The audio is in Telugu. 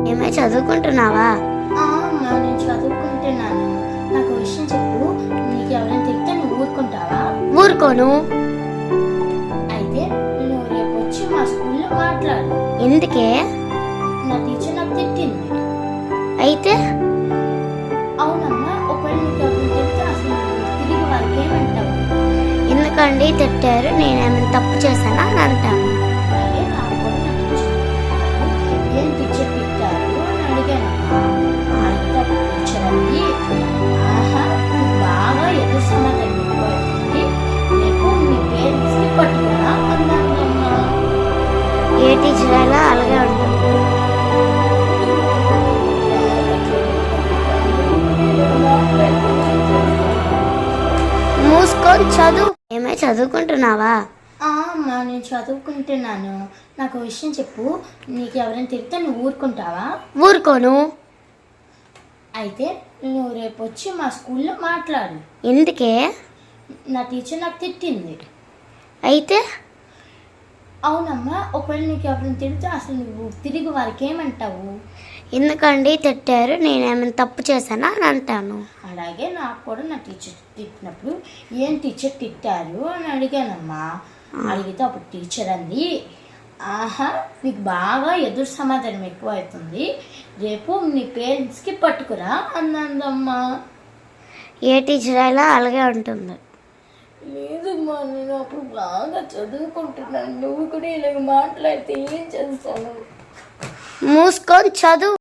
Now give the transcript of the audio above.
ఏమై చదువుకుంటున్నావా? అమ్మా నేను చదువుకుంటున్నాను. నాకు విషయం చెప్పు. నీకు ఎవరైనా తిరిగితే నువ్వు ఊరుకుంటావా? ఊరుకోను. అయితే నేను రేపు వచ్చి మా స్కూల్లో మాట్లాడు. ఎందుకే? నా టీచర్ నాకు తిట్టింది. అయితే అవునమ్మా, ఒకవేళ నీకు ఎవరైనా తిరిగితే అసలు నువ్వు తిరిగి వాళ్ళకి ఏమంటావు? ఎందుకండి తిట్టారు? నేనేమైనా తప్పు చేశానా అని అంటాను. అలాగే నాకు కూడా నా టీచర్ తిట్టారు. ఏం టీచర్ తిట్టారు అని అడిగానమ్మా. అడిగితే అప్పుడు టీచర్ అంది, ఆహా నీకు బాగా ఎదురు సమాధానం ఎక్కువైంది, రేపు మీ పేరెంట్స్కి పట్టుకురా అన్నానమ్మా. ఏ టీచర్ అయినా అలాగే ఉంటుంది. మూసుకొని చదువు. ఏమై చదువుకుంటున్నావా? అమ్మా నేను చదువుకుంటున్నాను. నాకు విషయం చెప్పు. నీకు ఎవరైనా తిరిగితే నువ్వు ఊరుకుంటావా? ఊరుకోను. అయితే నువ్వు రేపు వచ్చి మా స్కూల్లో మాట్లాడు. ఎందుకే? నా టీచర్ నాకు తిట్టింది. అయితే అవునమ్మా, ఒకవేళ నీకు ఎవరైనా తిడితే అసలు నువ్వు తిరిగి వారికి ఏమంటావు? ఎందుకండి తిట్టారు? నేనేమైనా తప్పు చేశానా అని అంటాను. అలాగే నాకు కూడా నా టీచర్ తిట్టినప్పుడు ఏం టీచర్ తిట్టారు అని అడిగానమ్మా. అడిగితే అప్పుడు టీచర్ అంది, ఆహా నీకు బాగా ఎదురు సమాధానం ఎక్కువ అవుతుంది, రేపు నీ పేరెంట్స్కి పట్టుకురా అన్నదమ్మా. ఏ టీచర్ అయినా అలాగే ఉంటుంది. లేదమ్మా, నేను అప్పుడు బాగా చదువుకుంటున్నాను. నువ్వు కూడా ఇలాగ మాట్లాడితే ఏం చేస్తాను? మూసుకొని చదువు.